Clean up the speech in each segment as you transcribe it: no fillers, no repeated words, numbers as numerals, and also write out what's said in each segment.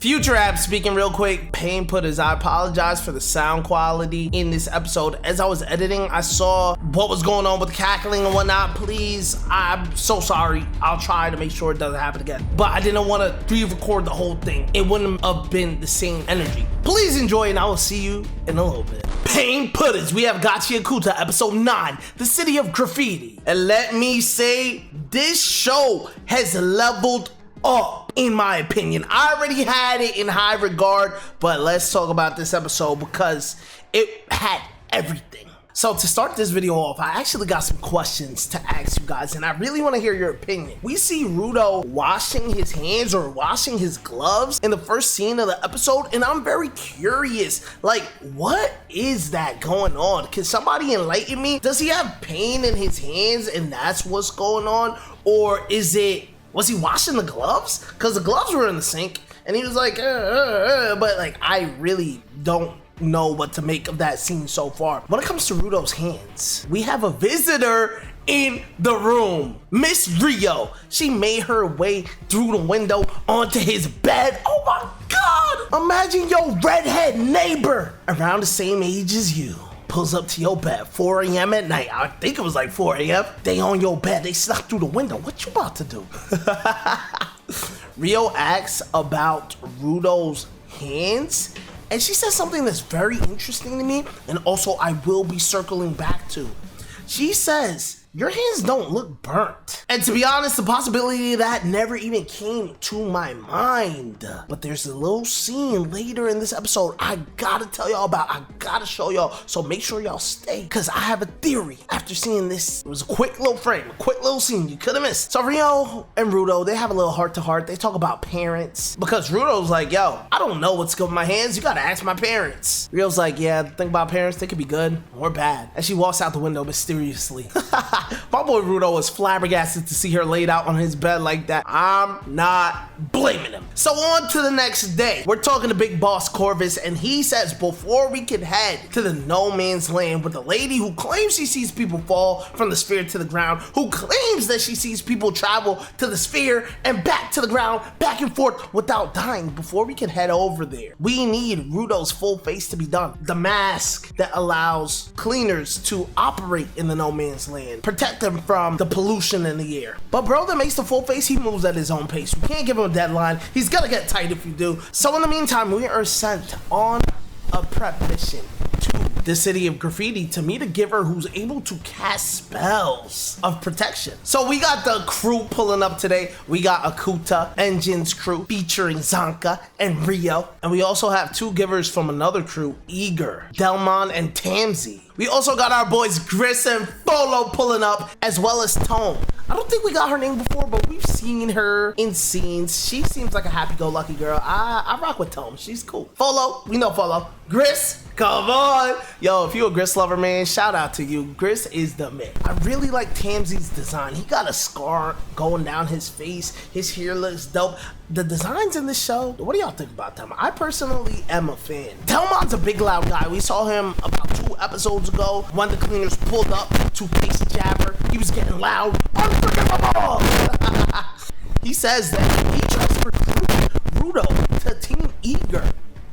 Future App speaking real quick. Pain Putters, I apologize for the sound quality in this episode. As I was editing, I saw what was going on with cackling and whatnot. Please, I'm so sorry. I'll try to make sure it doesn't happen again. But I didn't want to re-record the whole thing. It wouldn't have been the same energy. Please enjoy, and I will see you in a little bit. Pain Putters, we have Gachiakuta, episode 9, the city of graffiti. And let me say, this show has leveled up, in my opinion. I already had it in high regard, but let's talk about this episode because it had everything. So to start this video off, I actually got some questions to ask you guys, and I really want to hear your opinion. We see Rudo washing his hands or washing his gloves in the first scene of the episode, and I'm very curious, like, what is that going on? Can somebody enlighten me? Does he have pain in his hands and that's what's going on? Or was he washing the gloves? Because the gloves were in the sink, and he was like, but like, I really don't know what to make of that scene so far. When it comes to Rudo's hands, we have a visitor in the room. Miss Rio. She made her way through the window onto his bed. Oh my God! Imagine your redhead neighbor around the same age as you pulls up to your bed, 4 a.m. at night. I think it was like 4 a.m. They on your bed. They snuck through the window. What you about to do? Rio asks about Rudo's hands, and she says something that's very interesting to me, and also I will be circling back to. She says, your hands don't look burnt. And to be honest, the possibility of that never even came to my mind. But there's a little scene later in this episode I gotta tell y'all about. I gotta show y'all. So make sure y'all stay, because I have a theory after seeing this. It was a quick little frame, a quick little scene you could have missed. So Rio and Rudo, they have a little heart-to-heart. They talk about parents, because Rudo's like, yo, I don't know what's good with my hands. You gotta ask my parents. Rio's like, yeah, the thing about parents, they could be good or bad. And she walks out the window mysteriously. My boy Rudo was flabbergasted to see her laid out on his bed like that. I'm not blaming him. So on to the next day. We're talking to Big Boss Corvus, and he says before we can head to the no man's land with a lady who claims she sees people fall from the sphere to the ground, who claims that she sees people travel to the sphere and back to the ground, back and forth without dying, before we can head over there, we need Rudo's full face to be done. The mask that allows cleaners to operate in the no man's land, protect them from the pollution in the air. But bro that makes the full face, he moves at his own pace. You can't give him a deadline. He's gonna get tight if you do. So in the meantime, we are sent on a prep mission to the city of graffiti to meet a giver who's able to cast spells of protection. So we got the crew pulling up today. We got Akuta, Engine's crew, featuring Zanka and Rio. And we also have 2 givers from another crew, Eager, Delmon, and Tamsi. We also got our boys Gris and Folo pulling up, as well as Tone. I don't think we got her name before, but we've seen her in scenes. She seems like a happy-go-lucky girl. I rock with Tone. She's cool. Folo, we know Folo. Gris, come on. Yo, if you a Gris lover, man, shout out to you. Gris is the man. I really like Tamsi's design. He got a scar going down his face. His hair looks dope. The designs in this show, what do y'all think about them? I personally am a fan. Delmon's a big loud guy. We saw him about 2 episodes ago when the cleaners pulled up to face Jabber. He was getting loud. Unforgivable! He says that he tries to recruit Rudo to Team Eager.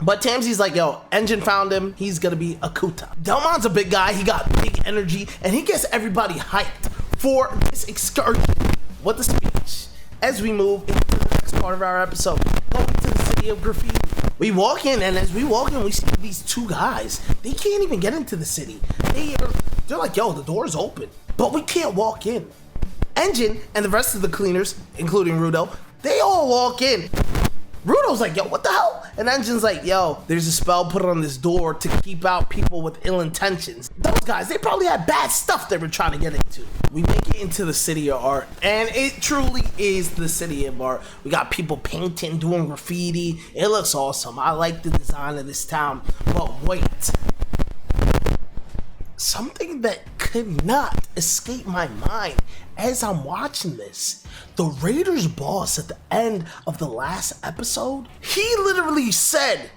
But Tamsi's like, yo, Engine found him. He's gonna be Akuta. Delmon's a big guy. He got big energy, and he gets everybody hyped for this excursion with the speech. As we move into the next part of our episode, going to the city of graffiti. We walk in, and as we walk in, we see these 2 guys. They can't even get into the city. They're like, yo, the door's open, but we can't walk in. Engine and the rest of the cleaners, including Rudo, they all walk in. Rudo's like, yo, what the hell? And Engine's like, yo, there's a spell put on this door to keep out people with ill intentions. Those guys, they probably had bad stuff they were trying to get into. We make it into the city of art, and it truly is the city of art. We got people painting, doing graffiti. It looks awesome. I like the design of this town. But wait. Something that could not escape my mind as I'm watching this. The Raiders boss at the end of the last episode, he literally said,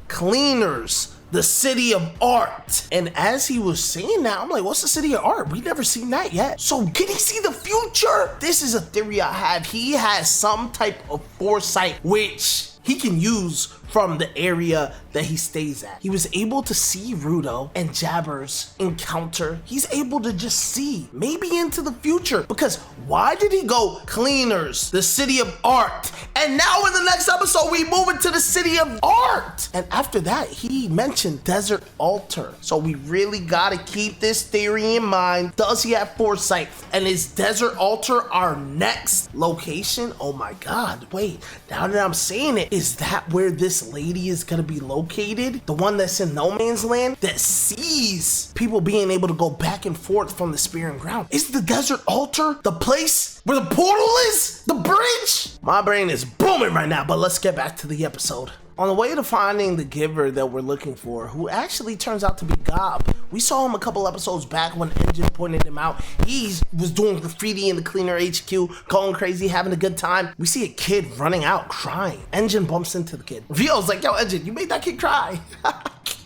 cleaners, the city of art. And as he was saying that, I'm like, what's the city of art? We never seen that yet. So can he see the future? This is a theory I have. He has some type of foresight, which he can use from the area that he stays at. He was able to see Rudo and Jabber's encounter. He's able to just see maybe into the future, because why did he go Cleaners, the city of art? And now in the next episode, we move into the city of art. And after that, he mentioned Desert Altar. So we really gotta keep this theory in mind. Does he have foresight? And is Desert Altar our next location? Oh my God, wait, now that I'm saying it, is that where this lady is gonna be located? The one that's in no man's land that sees people being able to go back and forth from the spear and ground? Is the Desert Altar the place where the portal is? The bridge? My brain is booming right now, but let's get back to the episode. On the way to finding the giver that we're looking for, who actually turns out to be Gob. We saw him a couple episodes back when Engine pointed him out. He was doing graffiti in the Cleaner HQ, going crazy, having a good time. We see a kid running out, crying. Engine bumps into the kid. Rio's like, yo, Engine, you made that kid cry.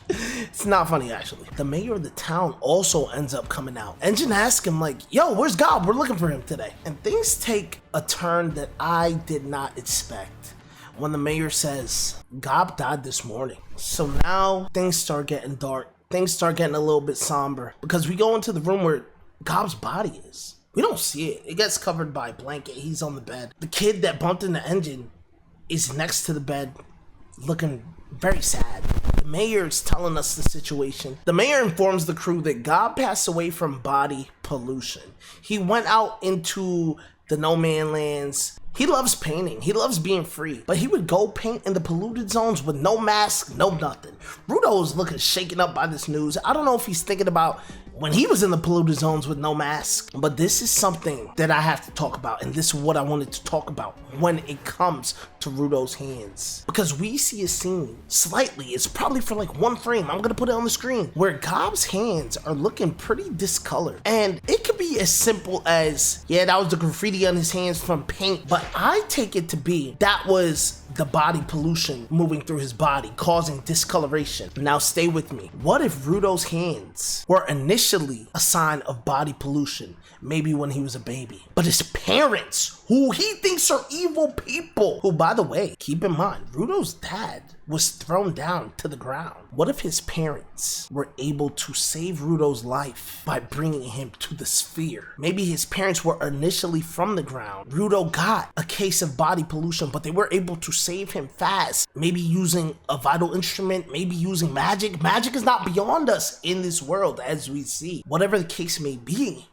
It's not funny, actually. The mayor of the town also ends up coming out. Engine asks him like, yo, where's Gob? We're looking for him today. And things take a turn that I did not expect when the mayor says, Gob died this morning. So now things start getting dark. Things start getting a little bit somber, because we go into the room where Gob's body is. We don't see it. It gets covered by a blanket. He's on the bed. The kid that bumped into Engine is next to the bed, looking very sad. The mayor's telling us the situation. The mayor informs the crew that Gob passed away from body pollution. He went out into the no man lands. He loves painting. He loves being free. But he would go paint in the polluted zones with no mask, no nothing. Rudo is looking shaken up by this news. I don't know if he's thinking about when he was in the polluted zones with no mask. But this is something that I have to talk about. And this is what I wanted to talk about when it comes to Rudo's hands. Because we see a scene slightly, it's probably for like one frame, I'm going to put it on the screen, where Gob's hands are looking pretty discolored. And it could be as simple as, yeah, that was the graffiti on his hands from paint. But I take it to be that was the body pollution moving through his body, causing discoloration. Now stay with me. What if Rudo's hands were initially a sign of body pollution, maybe when he was a baby, but his parents, who he thinks are evil people, who, by the way, keep in mind, Rudo's dad was thrown down to the ground. What if his parents were able to save Rudo's life by bringing him to the sphere? Maybe his parents were initially from the ground. Rudo got a case of body pollution, but they were able to save him fast. Maybe using a vital instrument, maybe using magic. Magic is not beyond us in this world, as we see. Whatever the case may be.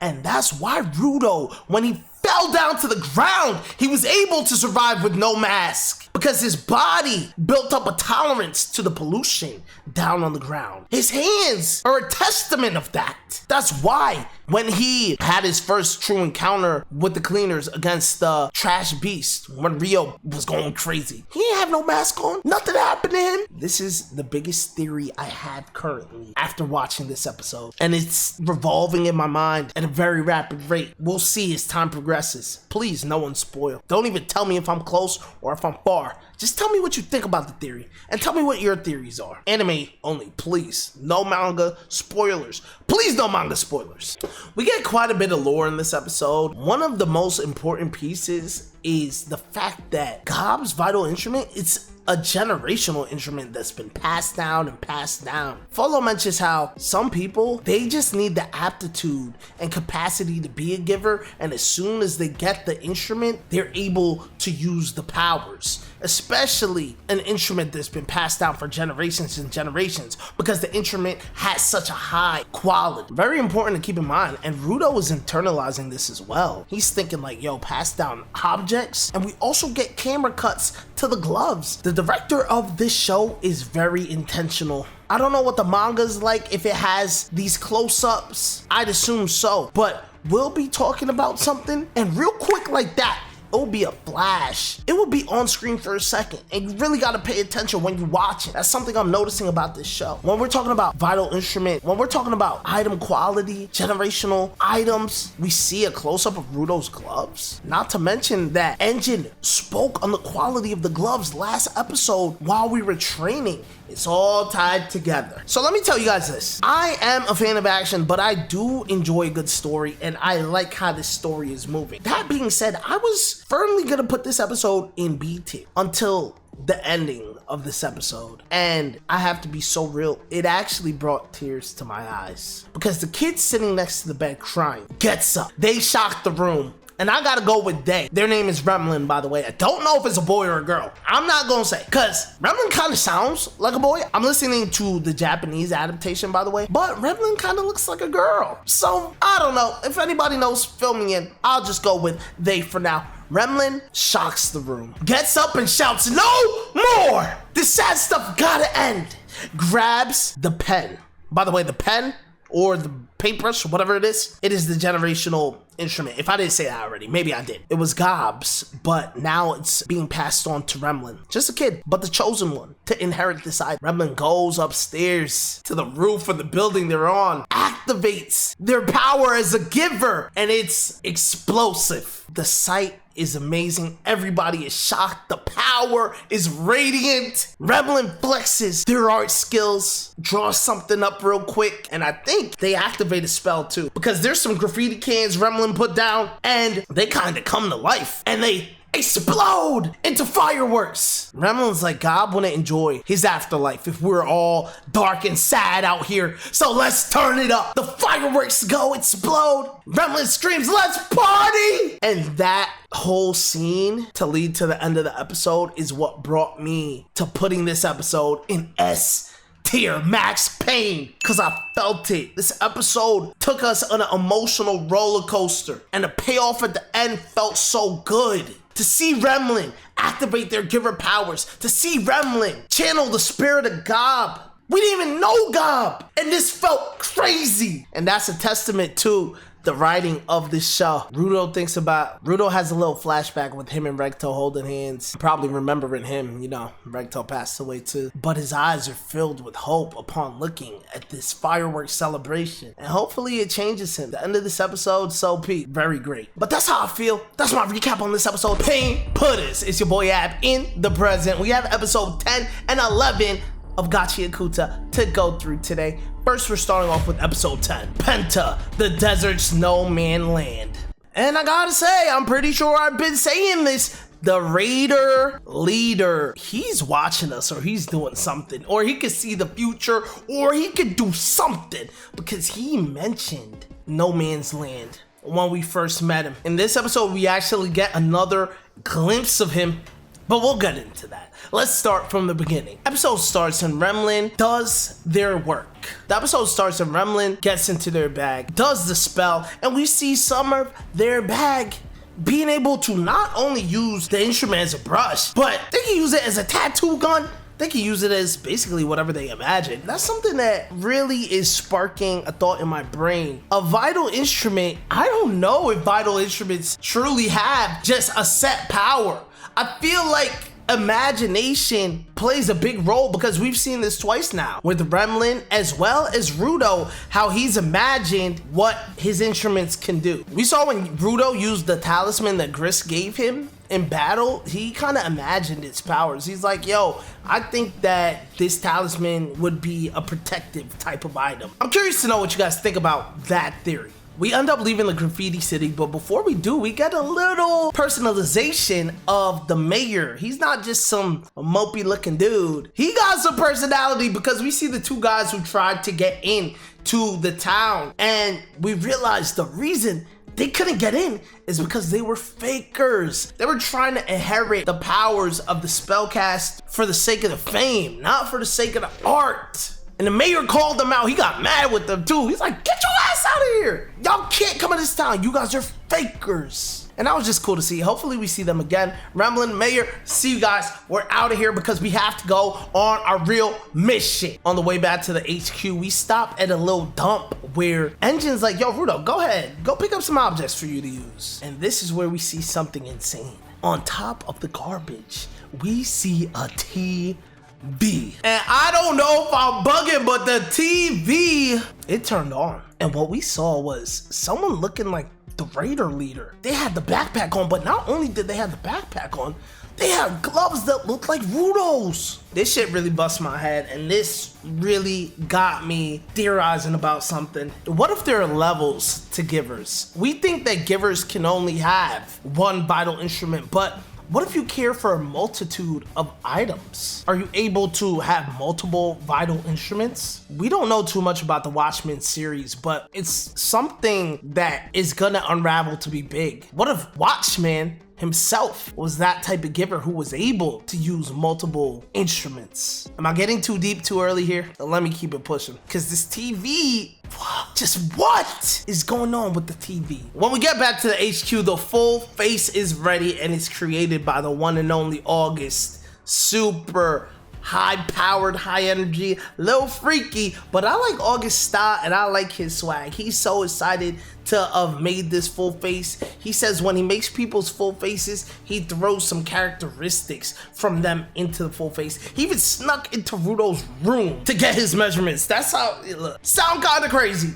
And that's why Rudo, when he fell down to the ground, he was able to survive with no mask, because his body built up a tolerance to the pollution down on the ground. His hands are a testament of that. That's why when he had his first true encounter with the Cleaners against the trash beast, when Rio was going crazy, he didn't have no mask on. Nothing happened to him. This is the biggest theory I have currently after watching this episode, and it's revolving in my mind at a very rapid rate. We'll see as time progresses. Please, no one spoil. Don't even tell me if I'm close or if I'm far. Just tell me what you think about the theory, and tell me what your theories are. Anime only, please. No manga spoilers. Please, no manga spoilers. We get quite a bit of lore in this episode. One of the most important pieces is the fact that Gob's vital instrument, it's a generational instrument that's been passed down and passed down. Follow mentions how some people, they just need the aptitude and capacity to be a giver, and as soon as they get the instrument, they're able to use the powers. Especially an instrument that's been passed down for generations and generations, because the instrument has such a high quality. Very important to keep in mind, and Rudo is internalizing this as well. He's thinking like, yo, pass down objects, and we also get camera cuts to the gloves. The director of this show is very intentional. I don't know what the manga's like, if it has these close-ups. I'd assume so, but we'll be talking about something, and real quick like that, it will be a flash. It will be on screen for a second, and you really got to pay attention when you watch it. That's something I'm noticing about this show. When we're talking about vital instrument, when we're talking about item quality, generational items, we see a close-up of Rudo's gloves. Not to mention that Engine spoke on the quality of the gloves last episode while we were training. It's all tied together. So let me tell you guys this. I am a fan of action, but I do enjoy a good story, and I like how this story is moving. That being said, I was firmly gonna put this episode in B tier until the ending of this episode. And I have to be so real, it actually brought tears to my eyes. Because the kid sitting next to the bed crying gets up. They shock the room. And I gotta go with they. Their name is Remlin, by the way. I don't know if it's a boy or a girl. I'm not gonna say. Because Remlin kind of sounds like a boy. I'm listening to the Japanese adaptation, by the way. But Remlin kind of looks like a girl. So, I don't know. If anybody knows, fill me in. I'll just go with they for now. Remlin shocks the room. Gets up and shouts, "No more! This sad stuff gotta end." Grabs the pen. By the way, the pen or the paintbrush, whatever it is the generational instrument. If I didn't say that already, maybe I did. It was Gob's, but now it's being passed on to Remlin. Just a kid, but the chosen one to inherit this item. Remlin goes upstairs to the roof of the building they're on, activates their power as a giver, and it's explosive. The sight is amazing. Everybody is shocked. The power is radiant. Remlin flexes their art skills, draws something up real quick, and I think they activate a spell too, because there's some graffiti cans Remlin put down, and they kind of come to life, and they explode into fireworks. Remlin's like, God wouldn't enjoy his afterlife if we're all dark and sad out here, so let's turn it up. The fireworks go explode. Remlin screams, "Let's party!" And that whole scene to lead to the end of the episode is what brought me to putting this episode in S tier, max pain, because I felt it. This episode took us on an emotional roller coaster, and the payoff at the end felt so good. To see Remlin activate their giver powers, to see Remlin channel the spirit of Gob. We didn't even know Gob, and this felt crazy. And that's a testament to the writing of this show. Rudo has a little flashback with him and Regto holding hands, probably remembering him. You know, Regto passed away too, but his eyes are filled with hope upon looking at this fireworks celebration, and hopefully it changes him. The end of this episode, so peak, very great. But that's how I feel. That's my recap on this episode. Pain Putters. It's your boy Ab in the present. We have episode 10 and 11 of Gachiakuta to go through today. First, we're starting off with episode 10, Penta, the Desert's No Man Land. And I gotta say, I'm pretty sure I've been saying this, the Raider leader, he's watching us, or he's doing something, or he could see the future, or he could do something, because he mentioned No Man's Land when we first met him. In this episode, we actually get another glimpse of him, but we'll get into that. Let's start from the beginning. Episode starts and Remlin does their work. The episode starts and Remlin gets into their bag, does the spell, and we see some of their bag being able to not only use the instrument as a brush, but they can use it as a tattoo gun. They can use it as basically whatever they imagine. That's something that really is sparking a thought in my brain. A vital instrument, I don't know if vital instruments truly have just a set power. I feel like imagination plays a big role, because we've seen this twice now with Remlin as well as Rudo, how he's imagined what his instruments can do. We saw when Rudo used the talisman that Gris gave him in battle, he kind of imagined its powers. He's like, yo, I think that this talisman would be a protective type of item. I'm curious to know what you guys think about that theory. We end up leaving the graffiti city, but before we do, we get a little personalization of the mayor. He's not just some mopey looking dude. He got some personality, because we see the two guys who tried to get in to the town, and we realize the reason they couldn't get in is because they were fakers. They were trying to inherit the powers of the spellcast for the sake of the fame, not for the sake of the art. And the mayor called them out. He got mad with them too. He's like, get your ass out of here. Y'all can't come in this town. You guys are fakers. And that was just cool to see. Hopefully we see them again. Remlin, Mayor, see you guys. We're out of here because we have to go on our real mission. On the way back to the HQ, we stop at a little dump where Engine's like, yo, Rudo, go ahead. Go pick up some objects for you to use. And this is where we see something insane. On top of the garbage, we see a TV. And I don't know if I'm bugging, but the TV, it turned on. And what we saw was someone looking like the Raider leader. They had the backpack on, but not only did they have the backpack on, they had gloves that looked like Rudo's. This shit really bust my head, and this really got me theorizing about something. What if there are levels to givers? We think that givers can only have one vital instrument, but What if you care for a multitude of items? Are you able to have multiple vital instruments? We don't know too much about the Watchmen series, but it's something that is gonna unravel to be big. What if Watchmen himself was that type of giver who was able to use multiple instruments? Am I getting too deep too early here? Let me keep it pushing, because this TV, just what is going on with the TV? When we get back to the HQ, the full face is ready and it's created by the one and only August. Super high-powered, high-energy, little freaky, but I like August's style and I like his swag. He's so excited to have made this full face. He says when he makes people's full faces, he throws some characteristics from them into the full face. He even snuck into Rudo's room to get his measurements. That's how it looks. Sound kind of crazy.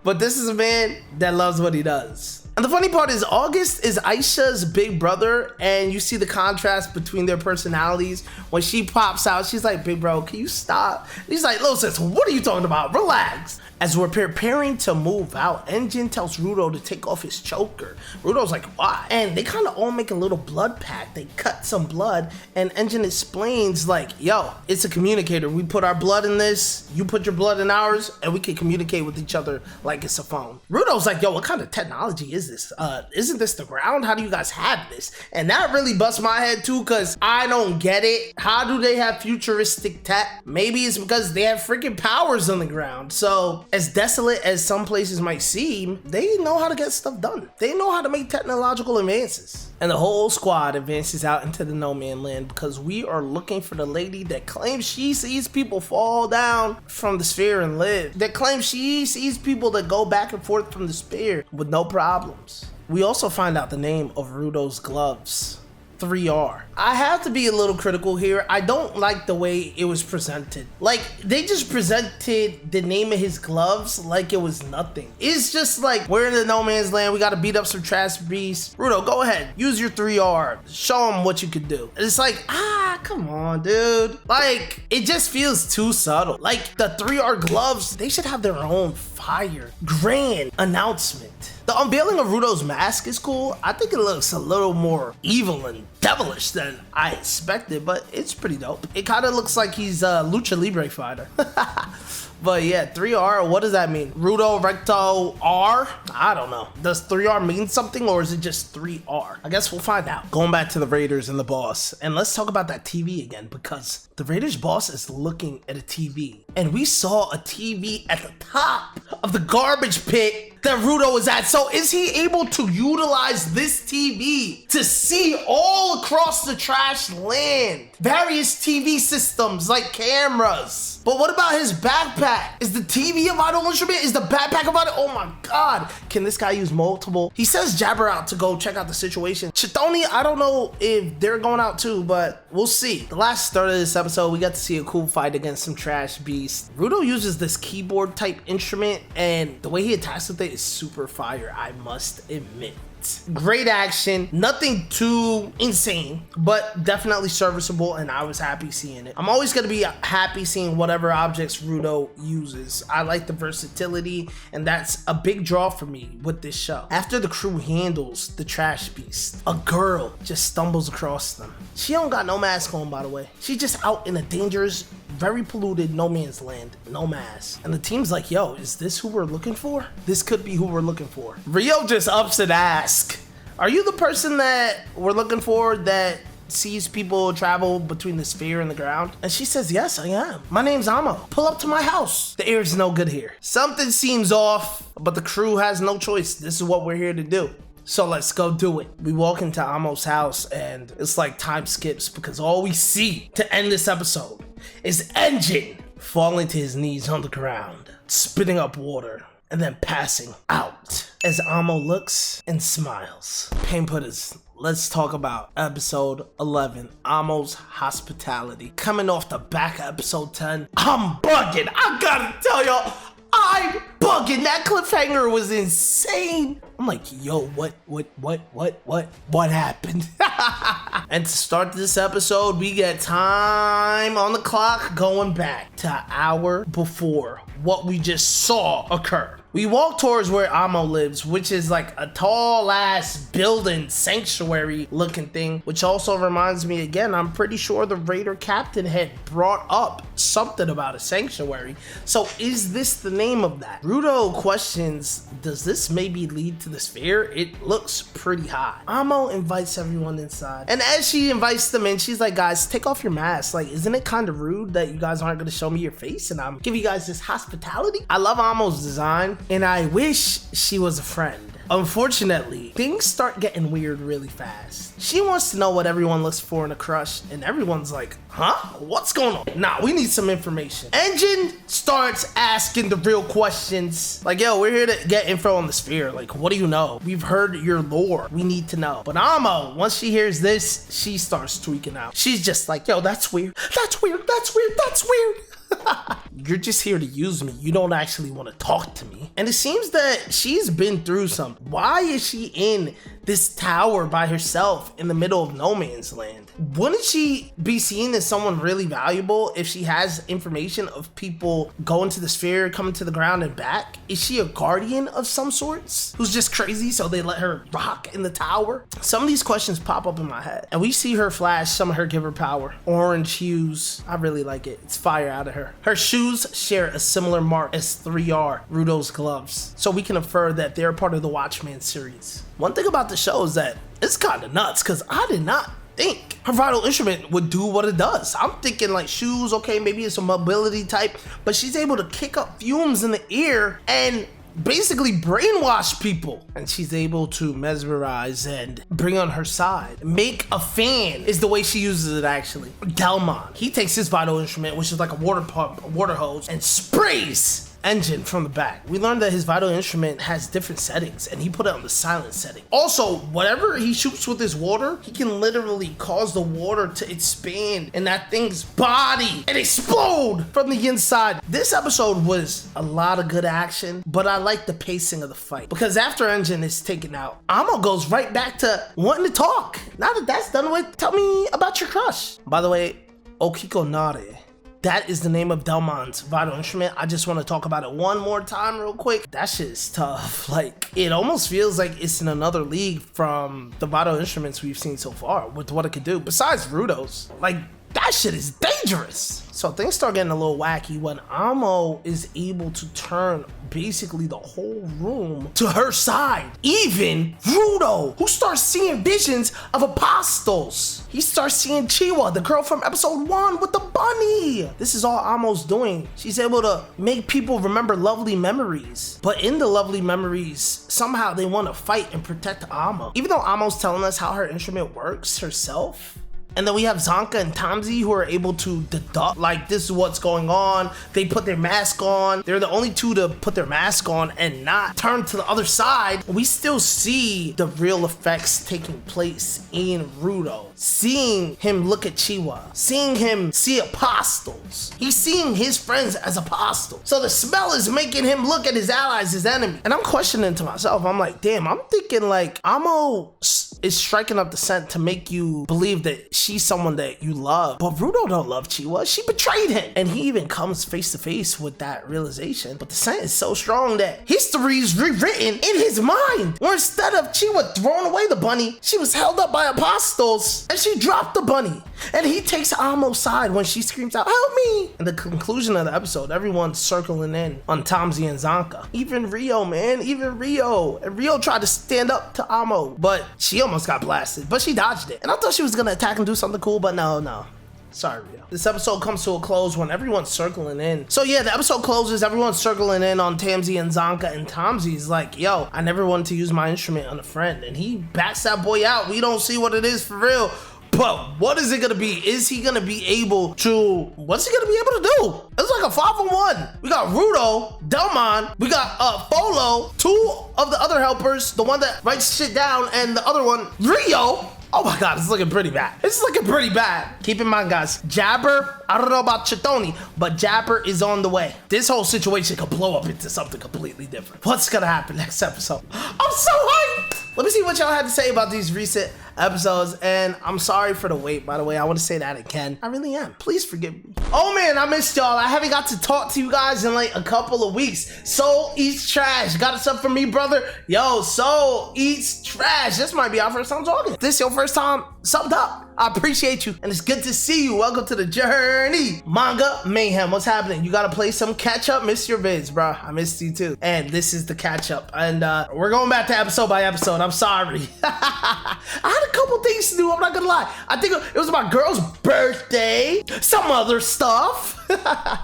But this is a man that loves what he does. And the funny part is August is Aisha's big brother, and you see the contrast between their personalities. When she pops out, she's like, big bro, can you stop? And he's like, little sis, what are you talking about? Relax. As we're preparing to move out, Engine tells Rudo to take off his choker. Rudo's like, why? And they kind of all make a little blood pact. They cut some blood, and Engine explains like, yo, it's a communicator. We put our blood in this, you put your blood in ours, and we can communicate with each other like it's a phone. Rudo's like, yo, what kind of technology is this? Isn't this the ground? How do you guys have this? And that really busts my head too, because I don't get it. How do they have futuristic tech? Maybe it's because they have freaking powers on the ground. So as desolate as some places might seem, they know how to get stuff done. They know how to make technological advances. And the whole squad advances out into the no man land because we are looking for the lady that claims she sees people fall down from the sphere and live. That claims she sees people that go back and forth from the sphere with no problems. We also find out the name of Rudo's gloves. 3R. I have to be a little critical here. I don't like the way it was presented. Like, they just presented the name of his gloves like it was nothing. It's just like, we're in the no man's land. We gotta beat up some trash beasts. Rudo, go ahead. Use your 3R. Show him what you can do. And it's like, come on, dude. Like, it just feels too subtle. Like, the 3R gloves, they should have their own fire, grand announcement. The unveiling of Rudo's mask is cool. I think it looks a little more evil and devilish than I expected, but it's pretty dope. It kind of looks like he's a lucha libre fighter. But yeah, 3R, what does that mean? Rudo Recto R? I don't know. Does 3R mean something, or is it just 3R? I guess we'll find out. Going back to the Raiders and the boss, and let's talk about that TV again, because the Raiders boss is looking at a TV, and we saw a TV at the top of the garbage pit that Rudo was at. So is he able to utilize this TV to see all across the trash land? Various TV systems like cameras. But what about his backpack? Is the TV a vital instrument? Is the backpack a vital? Oh my God. Can this guy use multiple? He sends Jabber out to go check out the situation. Chitoni, I don't know if they're going out too, but we'll see. The last start of this episode, we got to see a cool fight against some trash beasts. Rudo uses this keyboard type instrument, and the way he attacks with it is super fire, I must admit. Great action, nothing too insane, but definitely serviceable, and I was happy seeing it. I'm always going to be happy seeing whatever objects Rudo uses. I like the versatility, and that's a big draw for me with this show. After the crew handles the trash beast, a girl just stumbles across them. She don't got no mask on, by the way. She's just out in a dangerous, very polluted no man's land, no mask. And the team's like, yo, is this who we're looking for? This could be who we're looking for. Rio just ups and asks, are you the person that we're looking for that sees people travel between the sphere and the ground? And she says, yes, I am. My name's Amo. Pull up to my house. The air is no good here. Something seems off, but the crew has no choice. This is what we're here to do. So let's go do it. We walk into Amo's house, and it's like time skips, because all we see to end this episode is Engine falling to his knees on the ground, spitting up water, and then passing out as Amo looks and smiles. Pain Putters, let's talk about episode 11, Amo's hospitality. Coming off the back of episode 10, I'm bugging. I gotta tell y'all, I'm bugging. That cliffhanger was insane. I'm like, yo, what happened? And to start this episode, we get time on the clock going back to an hour before what we just saw occur. We walk towards where Amo lives, which is like a tall ass building sanctuary looking thing, which also reminds me again, I'm pretty sure the Raider captain had brought up something about a sanctuary. So is this the name of that? Rudo questions, does this maybe lead to the sphere? It looks pretty high. Amo invites everyone inside. And as she invites them in, she's like, guys, take off your mask. Like, isn't it kind of rude that you guys aren't going to show me your face and I'm giving you guys this hospitality? I love Amo's design and I wish she was a friend. Unfortunately, things start getting weird really fast. She wants to know what everyone looks for in a crush, and everyone's like, huh? What's going on? Nah, we need some information. Engine starts asking the real questions. Like, yo, we're here to get info on the sphere. Like, what do you know? We've heard your lore. We need to know. But Amo, once she hears this, she starts tweaking out. She's just like, yo, that's weird. That's weird. That's weird. That's weird. You're just here to use me. You don't actually want to talk to me. And it seems that she's been through something. Why is she in this tower by herself in the middle of no man's land? Wouldn't she be seen as someone really valuable if she has information of people going to the sphere, coming to the ground and back? Is she a guardian of some sorts who's just crazy so they let her rock in the tower? Some of these questions pop up in my head and we see her flash some of her giver power. Orange hues. I really like it. It's fire out of her. Her shoes share a similar mark as 3R, Rudo's gloves. So we can infer that they're part of the Watchman series. One thing about the show is that it's kind of nuts because I did not think her vital instrument would do what it does. I'm thinking like shoes, okay, maybe it's a mobility type, but she's able to kick up fumes in the air and basically brainwash people. And she's able to mesmerize and bring on her side. Make a fan is the way she uses it actually. Delmon, he takes his vital instrument, which is like a water pump, a water hose, and sprays Engine from the back. We learned that his vital instrument has different settings and he put it on the silent setting. Also, whatever he shoots with his water, he can literally cause the water to expand in that thing's body and explode from the inside. This episode was a lot of good action, but I like the pacing of the fight because after Engine is taken out, Amo goes right back to wanting to talk. Now that that's done with, tell me about your crush. By the way, Okiko Nare. That is the name of Delmon's vital instrument. I just want to talk about it one more time real quick. That shit is tough. Like, it almost feels like it's in another league from the vital instruments we've seen so far with what it could do. Besides Rudo's, like, that shit is dangerous. So things start getting a little wacky when Amo is able to turn basically the whole room to her side. Even Rudo, who starts seeing visions of apostles. He starts seeing Chiwa, the girl from episode 1 with the bunny. This is all Amo's doing. She's able to make people remember lovely memories. But in the lovely memories, somehow they want to fight and protect Amo. Even though Amo's telling us how her instrument works herself, and then we have Zanka and Tamzi who are able to deduct, like, this is what's going on. They put their mask on. They're the only two to put their mask on and not turn to the other side. We still see the real effects taking place in Rudo. Seeing him look at Chiwa. Seeing him see apostles. He's seeing his friends as apostles. So the smell is making him look at his allies as enemy. And I'm questioning to myself. I'm like, damn, I'm thinking like Amo is striking up the scent to make you believe that she's someone that you love. But Rudo don't love Chiwa. She betrayed him. And he even comes face to face with that realization. But the scent is so strong that history is rewritten in his mind. Where instead of Chiwa throwing away the bunny, she was held up by apostles and she dropped the bunny. And he takes Amo's side when she screams out, help me. In the conclusion of the episode, everyone's circling in on Tamzi and Zanka. Even Rio, man. Even Rio. And Rio tried to stand up to Amo, but she almost got blasted. But she dodged it. And I thought she was going to attack and do something cool, but no. Sorry, Rio. This episode comes to a close when everyone's circling in. So yeah, the episode closes, everyone's circling in on Tamzi and Zanka, and Tamzi's like, yo, I never wanted to use my instrument on a friend. And he bats that boy out. We don't see what it is for real. But what is it gonna be? Is he gonna be able to, what's he gonna be able to do? It's like a 5-on-1. We got Rudo, Delmon, we got Folo, 2 of the other helpers, the one that writes shit down, and the other one, Rio. Oh my God, it's looking pretty bad. It's looking pretty bad. Keep in mind, guys, Jabber, I don't know about Chitoni, but Jabber is on the way. This whole situation could blow up into something completely different. What's gonna happen next episode? I'm so hyped. Let me see what y'all had to say about these recent episodes, and I'm sorry for the wait, by the way. I want to say that again. I really am. Please forgive me. Oh man, I missed y'all. I haven't got to talk to you guys in like a couple of weeks. Soul Eats Trash. Got us up for me, brother? Yo, Soul Eats Trash. This might be our first time talking. If this your first time subbed up, I appreciate you, and it's good to see you. Welcome to the journey. Manga Mayhem, what's happening? You gotta play some catch up. Missed your vids, bro. I missed you too. And this is the catch up, and we're going back to episode by episode. I'm sorry. I had a couple things to do, I'm not gonna lie. I think it was my girl's birthday, some other stuff.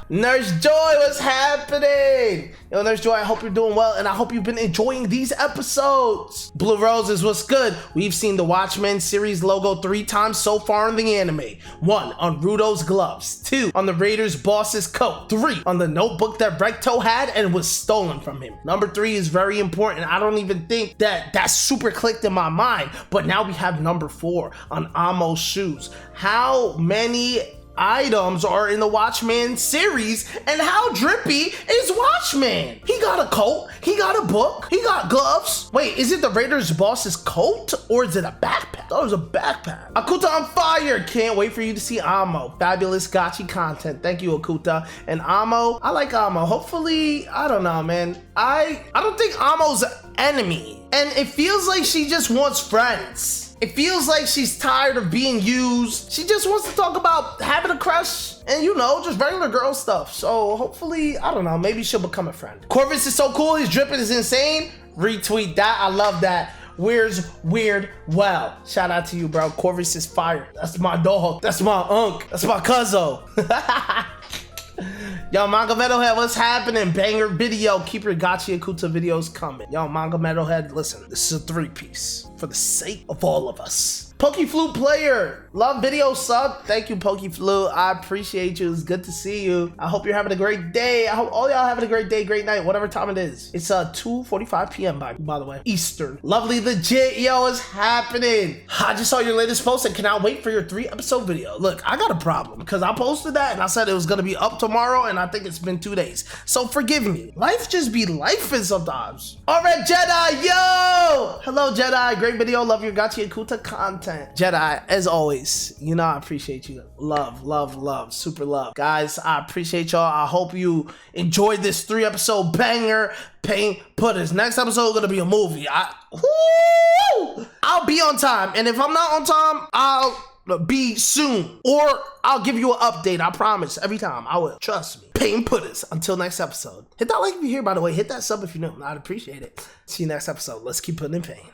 Nurse Joy, what's happening? Yo, Nurse Joy, I hope you're doing well, and I hope you've been enjoying these episodes. Blue Roses, what's good? We've seen the Watchmen series logo 3 times so far in the anime. 1 on Rudo's gloves, 2 on the Raiders boss's coat, 3 on the notebook that Recto had and was stolen from him. Number 3 is very important. I don't even think that super clicked in my mind, but now we have number 4 on Amo's shoes. How many items are in the Watchmen series, and how drippy is Watchmen? He got a coat, he got a book, he got gloves. Wait, is it the Raiders boss's coat or is it a backpack? I thought it was a backpack. Akuta on fire. Can't wait for you to see Amo. Fabulous Gachi content. Thank you, Akuta. And Amo, I like Amo. Hopefully, I don't know, man. I don't think Amo's an enemy, and it feels like she just wants friends. It feels like she's tired of being used. She just wants to talk about having a crush and, you know, just regular girl stuff. So hopefully, I don't know, maybe she'll become a friend. Corvus is so cool. His dripping is insane. Retweet that. I love that. Where's Weird Well? Shout out to you, bro. Corvus is fire. That's my dog. That's my unk. That's my cuzzo. Yo, Manga Metalhead, what's happening? Banger video. Keep your Gachiakuta videos coming. Yo, Manga Metalhead, listen, this is a 3-piece for the sake of all of us. Pokeflute player, love video sub. Thank you, Pokeflute. I appreciate you. It's good to see you. I hope you're having a great day. I hope all y'all having a great day, great night, whatever time it is. It's 2:45 p.m. by the way, Eastern. Lovely legit, yo, what's happening? I just saw your latest post and cannot wait for your 3-episode video. Look, I got a problem because I posted that and I said it was gonna be up tomorrow, and I think it's been 2 days. So forgive me. Life just be lifing sometimes. All right, Jedi, yo! Hello, Jedi. Great video. Love your Gachiakuta content. Jedi, as always, you know I appreciate you. Love, love, love, super love. Guys, I appreciate y'all. I hope you enjoyed this 3-episode banger. Paint Putters. Next episode is gonna be a movie. I'll be on time, and if I'm not on time, I'll be soon, or I'll give you an update. I promise. Every time I will. Trust me. Paint Putters. Until next episode. Hit that like if you're here, by the way. Hit that sub if you're new. I'd appreciate it. See you next episode. Let's keep putting in pain.